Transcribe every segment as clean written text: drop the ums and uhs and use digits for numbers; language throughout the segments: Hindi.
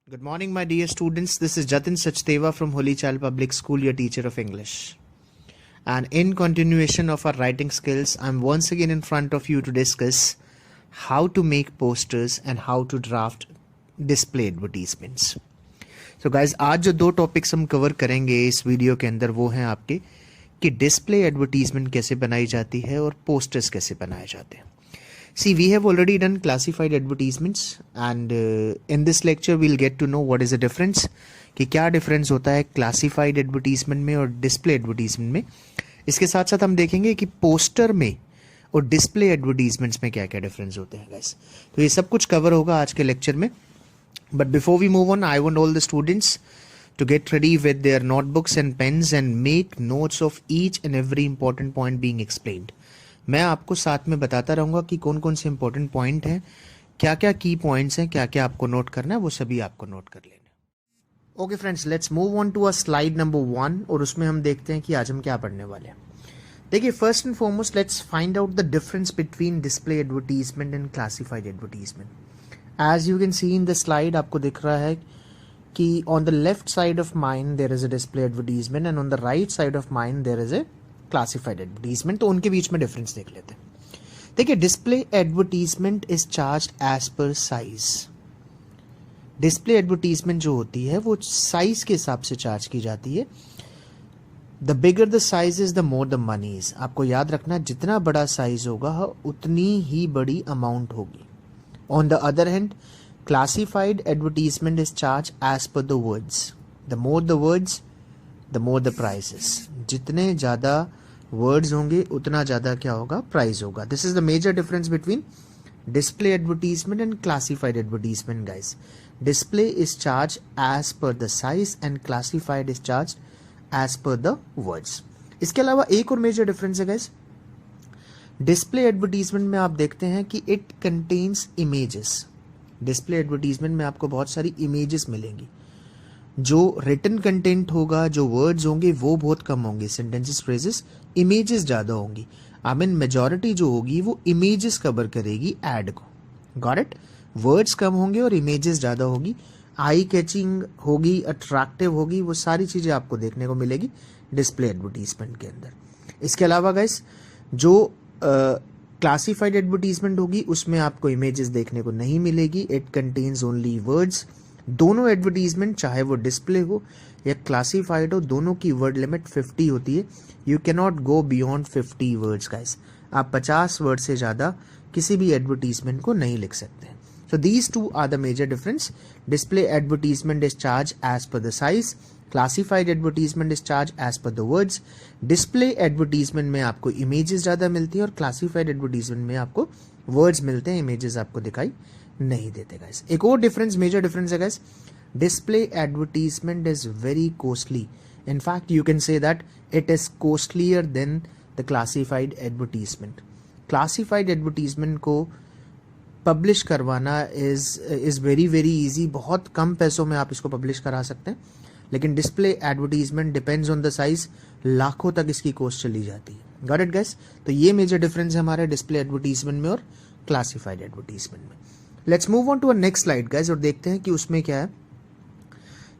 Good morning, my dear students. This is Jatin Sachdeva from Holy Child Public School, your teacher of English. And in continuation of our writing skills, I'm once again in front of you to discuss how to make posters and how to draft display advertisements. So guys, आज जो दो टॉपिक्स हम कवर करेंगे इस वीडियो के अंदर वो हैं आपके कि डिस्प्ले एडवर्टीजमेंट कैसे बनाई जाती है और पोस्टर्स कैसे बनाए जाते हैं. See, we have already done classified advertisements and in this lecture we'll get to know what is the difference कि क्या डिफरेंस होता है क्लासिफाइड एडवर्टीजमेंट में और डिस्प्ले एडवर्टीजमेंट में. इसके साथ साथ हम देखेंगे कि पोस्टर में और डिस्प्ले एडवर्टीजमेंट्स में क्या क्या डिफरेंस होते हैं गाइस. तो ये सब कुछ कवर होगा आज के लेक्चर में. But before we move on, I want all the students to get ready with their notebooks and pens and make notes of each and every important point being explained. मैं आपको साथ में बताता रहूँगा कि कौन कौन से इंपॉर्टेंट पॉइंट हैं, क्या क्या की पॉइंट्स हैं, क्या क्या आपको नोट करना है, वो सभी आपको नोट कर लेना. Okay friends, let's move on to a slide number 1 और उसमें हम देखते हैं कि आज हम क्या पढ़ने वाले हैं. देखिए, first and foremost let's find out the difference between display advertisement and classified advertisement. As you can see in the slide, आपको दिख रहा है कि on the left side of mine there is a display advertisement and on the right side of mine there is a classified advertisement. तो उनके बीच में डिफरेंस देख लेते हैं. देखिए, display advertisement is charged as per size. Display advertisement जो होती है वो साइज के हिसाब से चार्ज की जाती है. The bigger the size is the more the money is. आपको याद रखना, जितना बड़ा साइज होगा उतनी ही बड़ी अमाउंट होगी. On the other hand, classified advertisement is charged as per the words. The more the words, the more the prices. जितने ज़्यादा words होंगे उतना ज़्यादा क्या होगा, प्राइस होगा. This is the major difference between display advertisement and classified advertisement, guys. Display is charged as per the size and classified is charged as per the words. इसके अलावा एक और major difference है guys. Display advertisement में आप देखते हैं कि it contains images. Display advertisement में आपको बहुत सारी इमेजेस मिलेंगी. जो रिटन कंटेंट होगा, जो वर्ड्स होंगे वो बहुत कम होंगे. सेंटेंसेस, फ्रेजेस, इमेजेस ज़्यादा होंगी. आई मीन मेजॉरिटी जो होगी वो इमेजेस कवर करेगी एड को. Got it. वर्ड्स कम होंगे और इमेजेस ज़्यादा होगी. आई कैचिंग होगी, अट्रैक्टिव होगी, वो सारी चीज़ें आपको देखने को मिलेगी डिस्प्ले एडवर्टीजमेंट के अंदर. इसके अलावा गाइस, जो क्लासिफाइड एडवर्टीजमेंट होगी उसमें आपको इमेजेस देखने को नहीं मिलेगी. It contains only words. दोनों एडवर्टीजमेंट, चाहे वो डिस्प्ले हो या क्लासिफाइड हो, दोनों की वर्ड लिमिट 50 होती है. You can not go beyond 50 words guys. आप 50 वर्ड से ज़्यादा किसी भी एडवर्टीजमेंट को नहीं लिख सकते. So these two are the major difference. Display advertisement is charge as per the size. Classified advertisement is charge as per the words. Display advertisement में आपको इमेजेस ज़्यादा मिलती है और क्लासिफाइड एडवर्टीजमेंट में आपको वर्ड्स मिलते हैं, इमेजेस आपको दिखाई नहीं देते गाइस. एक और डिफरेंस, मेजर डिफरेंस है guys, display advertisement is very costly. In fact you can say that it is costlier then the classified advertisement. Classified advertisement को पब्लिश करवाना इज वेरी वेरी ईजी. बहुत कम पैसों में आप इसको पब्लिश करा सकते हैं. लेकिन display advertisement depends on the size, लाखों तक इसकी कॉस्ट चली जाती है. Got it guys. तो ये मेजर डिफरेंस है हमारे डिस्प्ले एडवर्टीजमेंट में और क्लासिफाइड एडवर्टीजमेंट में. Let's move on to a next slide guys और देखते हैं कि उसमें क्या है.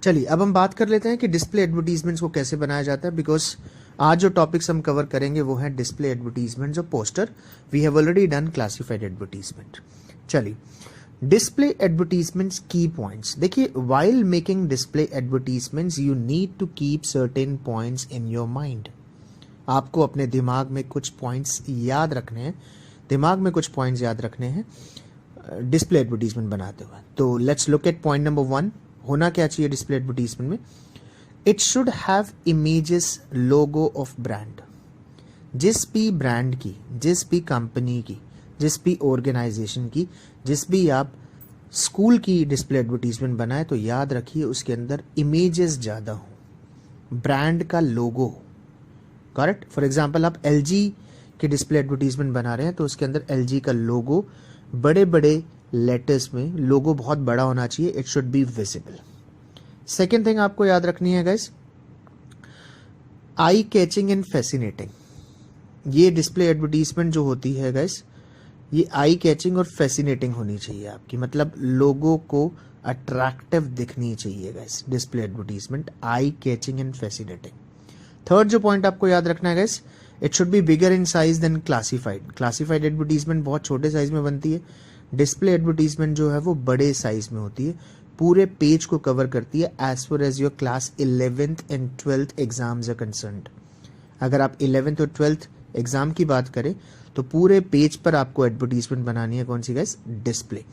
चलिए, अब हम बात कर लेते हैं कि डिस्प्ले एडवर्टीजमेंट्स को कैसे बनाया जाता है. बिकॉज आज जो टॉपिक्स हम कवर करेंगे वो है डिस्प्ले एडवर्टीजमेंट और poster. We have already done classified advertisement. चलिए, डिस्प्ले एडवर्टीजमेंट्स की पॉइंट्स. देखिए, while making display advertisements you need to keep certain points in your mind. आपको अपने दिमाग में कुछ पॉइंट्स याद रखने हैं. दिमाग में कुछ पॉइंट्स याद रखने हैं डिस्प्ले एडवर्टीजमेंट बनाते हुए. तो let's look eight point number 1. होना क्या चाहिए डिस्प्ले एडवर्टीजमेंट में? It should have images, logo of brand. जिस भी ब्रांड की, जिस भी कंपनी की, जिस भी ऑर्गेनाइजेशन की, जिस भी आप स्कूल की डिस्प्ले एडवर्टीजमेंट बनाए तो याद रखिए उसके अंदर इमेजेस ज़्यादा हो, ब्रांड का लोगो हो. करेक्ट. फॉर एग्जांपल, आप LG की डिस्प्ले एडवर्टीजमेंट बना रहे हैं तो उसके अंदर LG का लोगो बड़े बड़े लेटर्स में, लोगो बहुत बड़ा होना चाहिए. It should be visible. Second thing आपको याद रखनी है guys, I catching and fascinating. ये डिस्प्ले एडवर्टीजमेंट जो होती है गाइस, ये आई कैचिंग और फैसिनेटिंग होनी चाहिए आपकी. मतलब लोगों को अट्रैक्टिव दिखनी चाहिए guys display advertisement, eye catching and fascinating. Third जो पॉइंट आपको याद रखना है guys, it should be bigger in size than classified. Classified advertisement बहुत छोटे साइज में बनती है, डिस्प्ले एडवर्टीजमेंट जो है वो बड़े साइज में होती है, पूरे पेज को कवर करती है as far as your class 11th and 12th exams are concerned. अगर आप 11th और 12th एग्जाम की बात करें तो पूरे पेज पर आपको एडवर्टीजमेंट बनानी है, कौन सी गाइस, डिस्प्ले।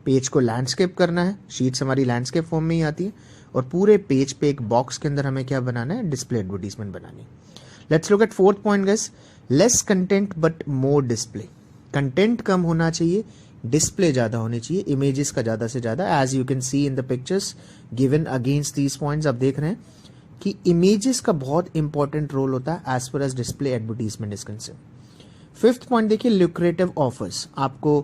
पेज को लैंडस्केप करना है, शीट्स हमारी लैंडस्केप फॉर्म में ही आती है, और पूरे पेज पे एक बॉक्स के अंदर हमें क्या बनाना है, डिस्प्ले एडवर्टीजमेंट बनानी है। Let's look at fourth point guys, less content but more display. Content कम होना चाहिए, डिस्प्ले ज्यादा होनी चाहिए, इमेजेस का ज्यादा से ज्यादा। As you can see in the pictures given against these points, आप देख रहे हैं कि इमेजेस का बहुत इंपॉर्टेंट रोल होता है as far as display advertisement is concern. Fifth point देखिए, लुक्रेटिव ऑफर्स। आपको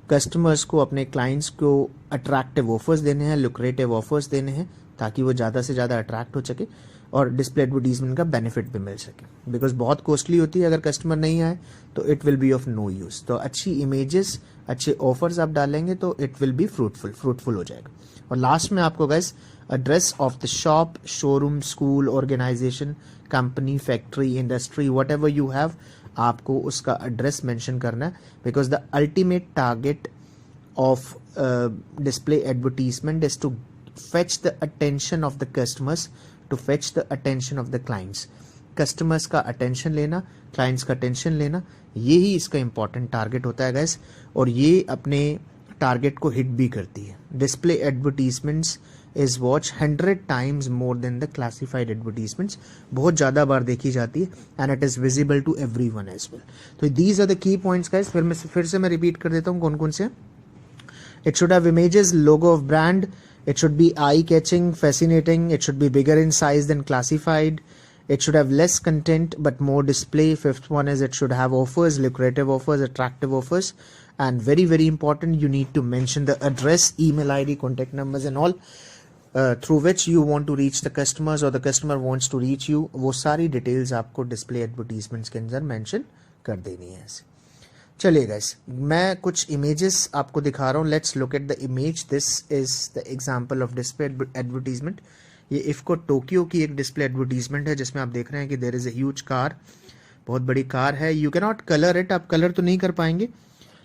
कस्टमर्स को, अपने क्लाइंट्स को अट्रैक्टिव ऑफर्स देने हैं, लुक्रेटिव ऑफर्स देने हैं, ताकि वो ज़्यादा से ज़्यादा अट्रैक्ट हो सके और डिस्प्ले एडवर्टीजमेंट का बेनिफिट भी मिल सके। बिकॉज बहुत कॉस्टली होती है, अगर कस्टमर नहीं आए तो it will be of no use. तो अच्छी इमेजेस, अच्छे ऑफर्स आप डालेंगे तो इट विल बी फ्रूटफुल हो जाएगा। और लास्ट में आपको guys address of the shop, showroom, school, organisation, company, factory, industry, whatever you have, आपको उसका एड्रेस मेंशन करना है। Because the ultimate target of display advertisement is to fetch the attention of the customers, to fetch the attention of the clients. Customers का अटेंशन लेना, क्लाइंट्स का अटेंशन लेना, ये ही इसका इंपॉर्टेंट टारगेट होता है गाइस, और ये अपने टारगेट को हिट भी करती है। Display advertisements is watch 100 times more than the classified advertisements, बहुत ज़्यादा बार देखी जाती है, and it is visible to everyone as well. तो these are the key points guys. फिर से मैं रिपीट कर देता हूँ कौन कौन से। It should have images, logo of brand, it should be eye-catching, fascinating, it should be bigger in size than classified, it should have less content but more display. Fifth one is it should have offers, lucrative offers, attractive offers, and very very important, you need to mention the address, email ID, contact numbers and all through which you want to reach the customers or the customer wants to reach you. वो सारी डिटेल्स आपको डिस्प्ले एडवर्टीजमेंट्स के अंदर मेंशन कर देनी है। चलिए गाइस, मैं कुछ इमेजेस आपको दिखा रहा हूँ। Let's look at the image. This is the example of display advertisement. ये इफ्को टोक्यो की एक डिस्प्ले एडवर्टीजमेंट है, जिसमें आप देख रहे हैं कि there is a huge car, बहुत बड़ी कार है। You can not colour it, आप कलर तो नहीं कर पाएंगे,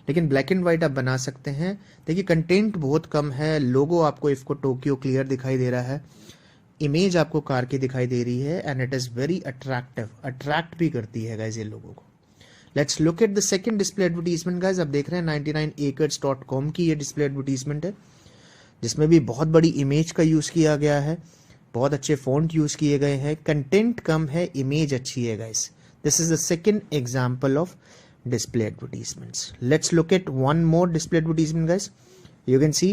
लेकिन ब्लैक एंड व्हाइट आप बना सकते हैं। देखिए कंटेंट बहुत कम है, लोगो आपको इफ्को टोक्यो क्लियर दिखाई दे रहा है, इमेज आपको कार की दिखाई दे रही है, and it is very attractive, attract भी करती है गाइस ये लोगों को। Let's look at the second display advertisement guys. आप देख रहे हैं 99acres.com की ये डिस्प्ले एडवर्टीजमेंट है, जिसमें भी बहुत बड़ी इमेज का यूज किया गया है, बहुत अच्छे फॉन्ट यूज किए गए हैं, कंटेंट कम है, इमेज अच्छी है guys. This is the second example of display advertisements. Let's look at one more display advertisement guys. You can see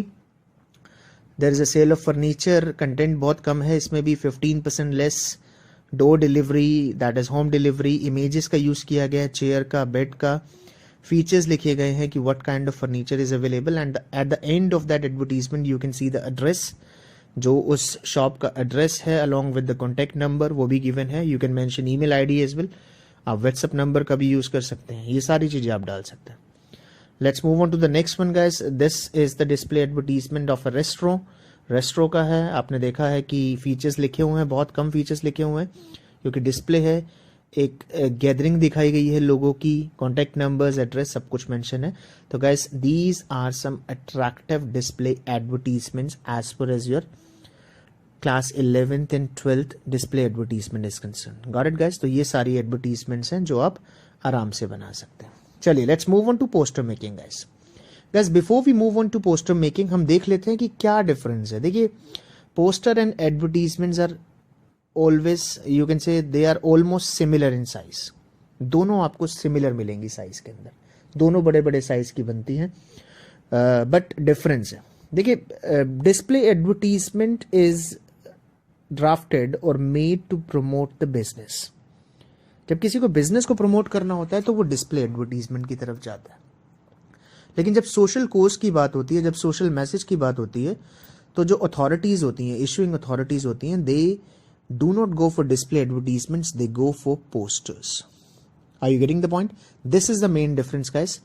there is a sale of furniture, content बहुत कम है, इसमें भी 15% less, door delivery, that is home delivery, images का यूज किया गया है, चेयर का, बेड का, फीचर्स लिखे गए हैं कि what kind of furniture is available, and at the end of that advertisement you can see the address, जो उस शॉप का एड्रेस है, along with the contact number वो भी given है। You can mention email ID as well, आप व्हाट्सएप नंबर का भी यूज कर सकते हैं, ये सारी चीजें आप डाल सकते हैं। Let's move on to the next one guys. This is the display advertisement of a restaurant का है। आपने देखा है कि फीचर्स लिखे हुए हैं, बहुत कम फीचर्स लिखे हुए हैं, क्योंकि डिस्प्ले है। एक गैदरिंग दिखाई गई है लोगों की, कॉन्टैक्ट नंबर्स, एड्रेस सब कुछ मेंशन है। तो guys these are some attractive display advertisements as per as your class 11th and 12th display advertisement is concern. Got it guys? तो ये सारी एडवर्टीजमेंट्स हैं जो आप आराम से बना सकते हैं। चलिए let's move on to poster making guys. Guys before we move on to poster making, हम देख लेते हैं कि क्या डिफरेंस है। देखिए poster and advertisements are always, you can say they are almost similar in size. दोनों आपको सिमिलर मिलेंगी साइज के अंदर, दोनों बड़े बड़े साइज की बनती हैं, बट डिफरेंस है। देखिए डिस्प्ले एडवर्टीजमेंट इज ड्राफ्टेड और made to promote the business. जब किसी को बिजनेस को प्रमोट करना होता है तो वो डिस्प्ले एडवर्टीजमेंट की तरफ जाता है। लेकिन जब सोशल कोज की बात होती है, जब सोशल मैसेज की बात होती है, तो जो अथॉरिटीज होती हैं, इशूइंग अथॉरिटीज होती हैं, they do not go for display advertisements, they go for posters. Are you getting the point? This is the main difference guys.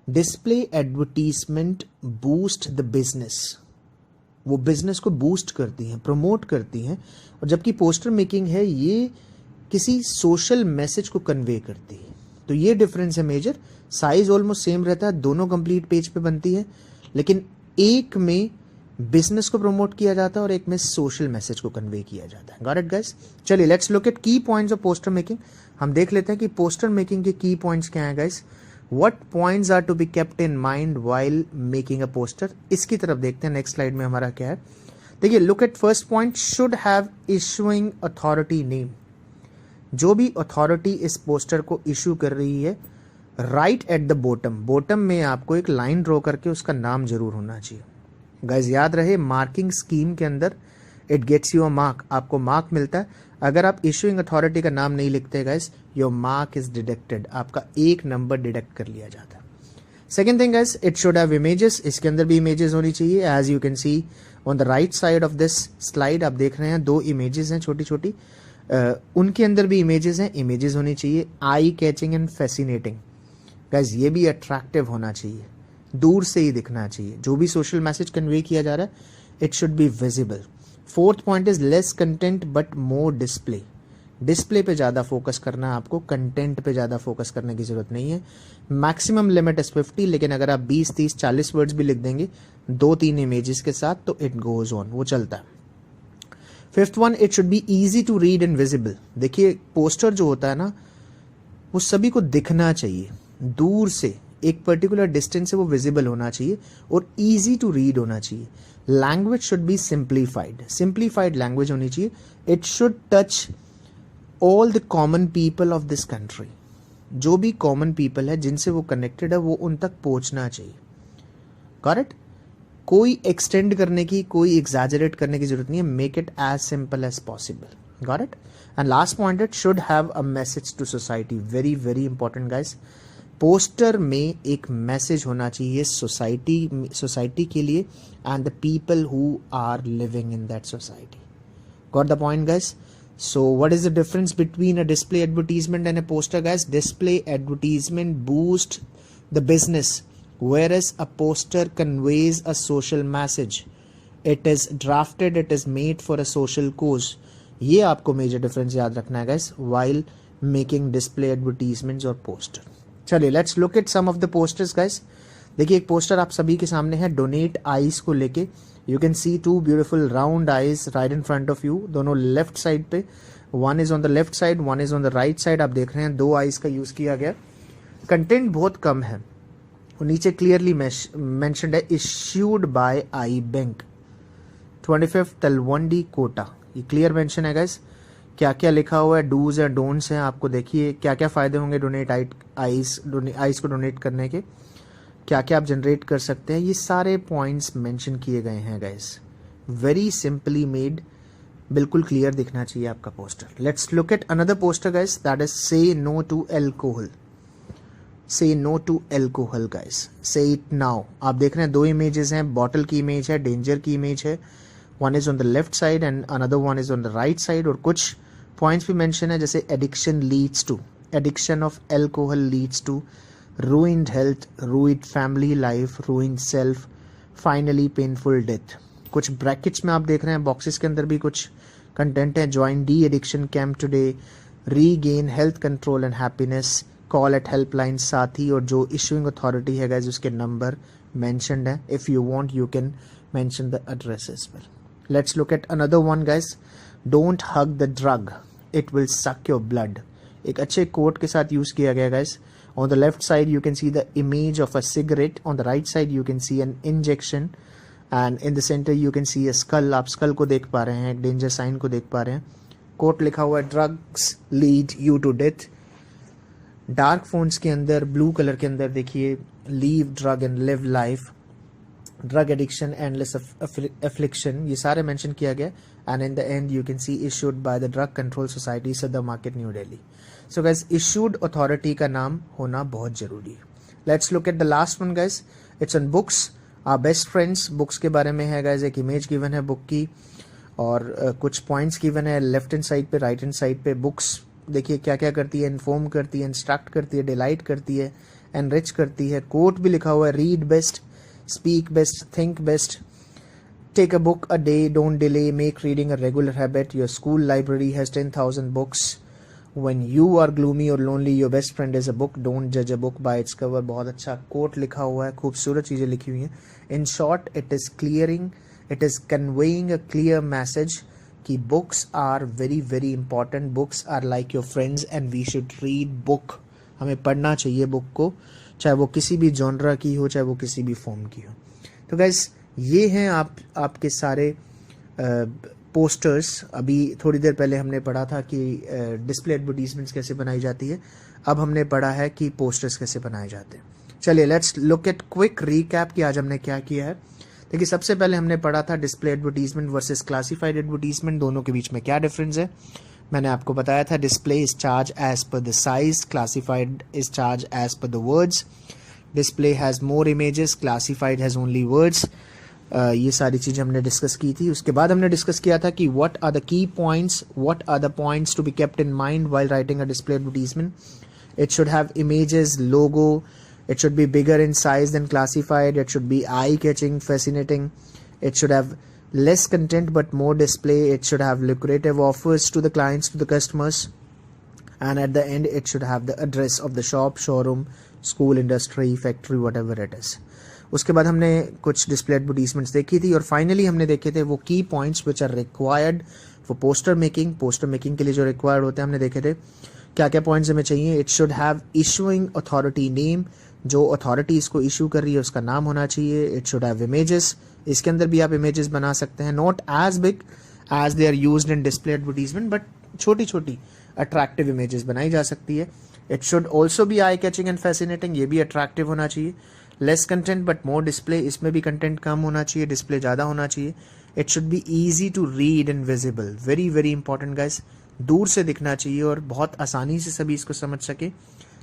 Display advertisement boost the business, वो बिजनेस को बूस्ट करती हैं, प्रमोट करती हैं, और जबकि पोस्टर मेकिंग है ये किसी सोशल मैसेज को कन्वे करती है। तो ये डिफरेंस है मेजर। साइज ऑलमोस्ट सेम रहता है, दोनों कंप्लीट पेज पे बनती है, लेकिन एक में बिजनेस को प्रमोट किया जाता है और एक में सोशल मैसेज को कन्वे किया जाता है। Got it guys? चलिए लेट्स लुक एट की पॉइंट्स ऑफ पोस्टर मेकिंग। हम देख लेते हैं कि पोस्टर मेकिंग के की पॉइंट्स क्या हैं guys. What points are to be kept in mind while making a poster, इसकी तरफ देखते हैं। नेक्स्ट स्लाइड में हमारा क्या है, देखिए look at first point, should have issuing authority name. जो भी अथॉरिटी इस पोस्टर को इशू कर रही है, राइट एट द बॉटम में आपको एक लाइन ड्रॉ करके उसका नाम जरूर होना चाहिए। गाइज याद रहे, मार्किंग स्कीम के अंदर it gets you a mark, आपको मार्क मिलता है। अगर आप इशूइंग अथॉरिटी का नाम नहीं लिखते guys, your mark is deducted, आपका 1 नंबर डिडक्ट कर लिया जाता है। Second thing guys, it should have images, इसके अंदर भी इमेजेस होनी चाहिए। As you can see on the right side of this slide आप देख रहे हैं 2 इमेजेस हैं छोटी छोटी, उनके अंदर भी इमेजेस हैं, इमेजेस होनी चाहिए। आई कैचिंग एंड फैसिनेटिंग, गाइज ये भी अट्रैक्टिव होना चाहिए, दूर से ही दिखना चाहिए। जो भी सोशल मैसेज कन्वे किया जा रहा है, it should be visible. Fourth point is less content but more display. Display पे ज़्यादा फोकस करना है आपको, कंटेंट पे ज़्यादा फोकस करने की जरूरत नहीं है। मैक्सिमम लिमिट इज 50, लेकिन अगर आप 20, 30, 40 वर्ड्स भी लिख देंगे 2-3 इमेजेस के साथ तो इट गोज ऑन, वो चलता है। Fifth one, it should be easy to read and visible. देखिए पोस्टर जो होता है ना, वो सभी को दिखना चाहिए, दूर से एक पर्टिकुलर डिस्टेंस से वो विजिबल होना चाहिए और इजी टू रीड होना चाहिए। Language should be simplified language होनी चाहिए। It should touch all the common people of this country. जो भी कॉमन पीपल है जिनसे वो कनेक्टेड है, वो उन तक पहुंचना चाहिए। करेक्ट? कोई एक्सटेंड करने की, कोई एग्जैजरेट करने की जरूरत नहीं है। Make it as simple as possible. Got it? And last point, it should have a message to society. Very very important guys, poster में एक मैसेज होना चाहिए सोसाइटी के लिए and the people who are living in that society. Got the point guys? So what is the difference between a display advertisement and a poster guys? Display advertisement boosts the business, whereas a poster conveys a social message. It is drafted, it is made for a social cause. ये आपको मेजर डिफरेंस याद रखना है guys while making display advertisements और poster. चलिए let's look at some of the posters guys. देखिए एक पोस्टर आप सभी के सामने है डोनेट आईज को लेके। You can C 2 beautiful round eyes right in front of you, दोनों लेफ्ट साइड पे। One is on the left side, one is on the right side. आप देख रहे हैं 2 आईज का यूज किया गया। कंटेंट बहुत कम है, वो नीचे क्लियरली मेंशन्ड है, issued by eye bank 25 Talwandi Kota. ये क्लियर मेंशन है गाइस। क्या क्या लिखा हुआ है, डूज एंड डोंट्स हैं, आपको देखिए क्या क्या फायदे होंगे डोनेट आईज को डोनेट करने के, क्या क्या आप जनरेट कर सकते हैं, ये सारे पॉइंट्स मेंशन किए गए हैं गाइस। वेरी सिंपली मेड, बिल्कुल क्लियर दिखना चाहिए आपका poster. Let's look at another poster guys, that is से नो टू एल्कोहल। से नो टू एल्कोहल गाइस, से इट नाउ। आप देख रहे हैं 2 इमेजेस हैं, बॉटल की इमेज है, डेंजर की इमेज है। One is on the left side and another one is on the right side. और कुछ पॉइंट्स भी मेंशन है, जैसे addiction leads to, addiction of alcohol leads to ruined health, ruined family life, ruined self, finally painful death. कुछ ब्रैकेट्स में आप देख रहे हैं, बॉक्सेस के अंदर भी कुछ कंटेंट है। Join de addiction camp today, regain health control and happiness, call at helpline Saathi, और जो इशूइंग अथॉरिटी है गाइस उसके नंबर मेंशन्ड है। If you want you can mention the address as well. Let's look at another one guys, don't hug the drug, it will suck your blood. एक अच्छे कोट के साथ यूज किया गया guys. On the left side you can see the image of a cigarette, on the right side you can see an injection, and in the center you can see a skull. आप skull को देख पा रहे हैं, danger sign को देख पा रहे हैं। कोट लिखा हुआ है, drugs lead you to death। Dark fonts के अंदर, ब्लू कलर के अंदर देखिए, leave drug and live life, drug addiction endless affliction, ये सारे मेंशन किया गया। and in the end you can see issued by the drug control society, Sadar Market, New Delhi. So guys, issued authority का नाम होना बहुत जरूरी है। Let's look at the last one guys, it's on books, our best friends। books के बारे में है guys, एक image given है book की और कुछ points given है लेफ्ट हैंड साइड पे, राइट हैंड साइड पे। books देखिए क्या क्या करती है, इन्फॉर्म करती है, इंस्ट्रक्ट करती है, डिलाइट करती है, एनरिच करती है। कोट भी लिखा हुआ है, read best, speak best, think best, Take a book a day, don't delay, make reading a regular habit. Your school library has 10,000 books. When you are gloomy or lonely, your best friend is a book. Don't judge a book by its cover. बहुत अच्छा कोट लिखा हुआ है, खूबसूरत चीज़ें लिखी हुई हैं. In short, it is conveying a clear message कि books are very very important. Books are like your friends and we should read book. हमें पढ़ना चाहिए बुक को, चाहे वो किसी भी जॉनरा की हो, चाहे वो किसी भी फॉर्म की हो. तो गाइस, ये हैं आपके सारे पोस्टर्स. अभी थोड़ी देर पहले हमने पढ़ा था कि डिस्प्ले एडवर्टीजमेंट्स कैसे बनाई जाती है. अब हमने पढ़ा है कि पोस्टर्स कैसे बनाए जाते हैं. चलिए let's look eight quick recap कि आज हमने क्या किया है. देखिए, सबसे पहले हमने पढ़ा था display advertisement versus classified advertisement, दोनों के बीच में क्या डिफरेंस है. मैंने आपको बताया था display is charge as per the size, classified is charge as per the words. Display has more images, classified has only words. ये सारी चीज़ें हमने डिस्कस की थी. उसके बाद हमने डिस्कस किया था कि what are the key points, what are the points to be kept in mind while writing a display advertisement. It should have images, logo, it should be bigger in size than classified, it should be eye-catching, fascinating, it should have less content but more display, it should have lucrative offers to the clients, to the customers, and at the end it should have the address of the shop, showroom, school, industry, factory, whatever it is. उसके बाद हमने कुछ डिस्प्ले एडवर्टीजमेंट्स देखी थी और फाइनली हमने देखे थे वो key points which are required for poster making. Poster making के लिए जो रिक्वायर्ड होते हैं हमने देखे थे क्या क्या पॉइंट्स हमें चाहिए. It should have issuing authority name, जो अथॉरिटी इसको इशू कर रही है उसका नाम होना चाहिए. इट शुड हैव इमेजेस, इसके अंदर भी आप इमेजेस बना सकते हैं, not as big as they are used in display advertisement, but छोटी छोटी अट्रैक्टिव इमेजेस बनाई जा सकती है. It should also be eye catching and fascinating, ये भी अट्रैक्टिव होना चाहिए. Less content but more display, इसमें भी कंटेंट कम होना चाहिए, डिस्प्ले ज़्यादा होना चाहिए. It should be easy to read and visible, very very important guys. दूर से दिखना चाहिए और बहुत आसानी से सभी इसको समझ सके.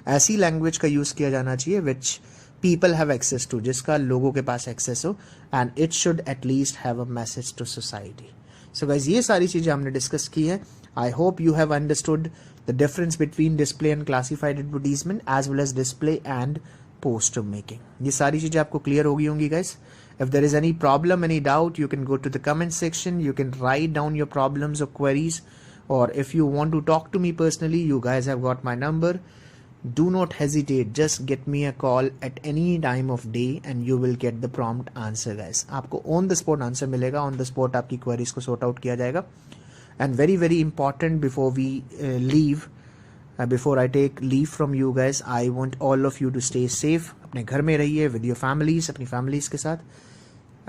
ऐसी लैंग्वेज का यूज़ किया जाना चाहिए which people have access to, जिसका लोगों के पास एक्सेस हो. And it should at least have a message to society. So guys, ये सारी चीज़ें हमने डिस्कस की है. I hope you have understood the difference between display and classified advertisement as well as display and poster making. ये सारी चीज़ें आपको क्लियर हो गई होंगी guys. If there is any problem, any doubt, you can go to the comment section. You can write down your problems or queries. Or if you want to talk to me personally, you guys have got my number. Do not hesitate. Just get me a call at any time of day and you will get the prompt answer, guys. आपको on the spot answer मिलेगा. On the spot आपकी queries को sort out किया जाएगा. And very very important, before we leave, before I take leave from you guys, I want all of you to stay safe. अपने घर में रहिए with your families, अपनी families के साथ,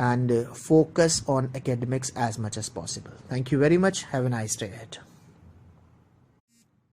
and focus on academics as much as possible. Thank you very much. Have a nice day ahead.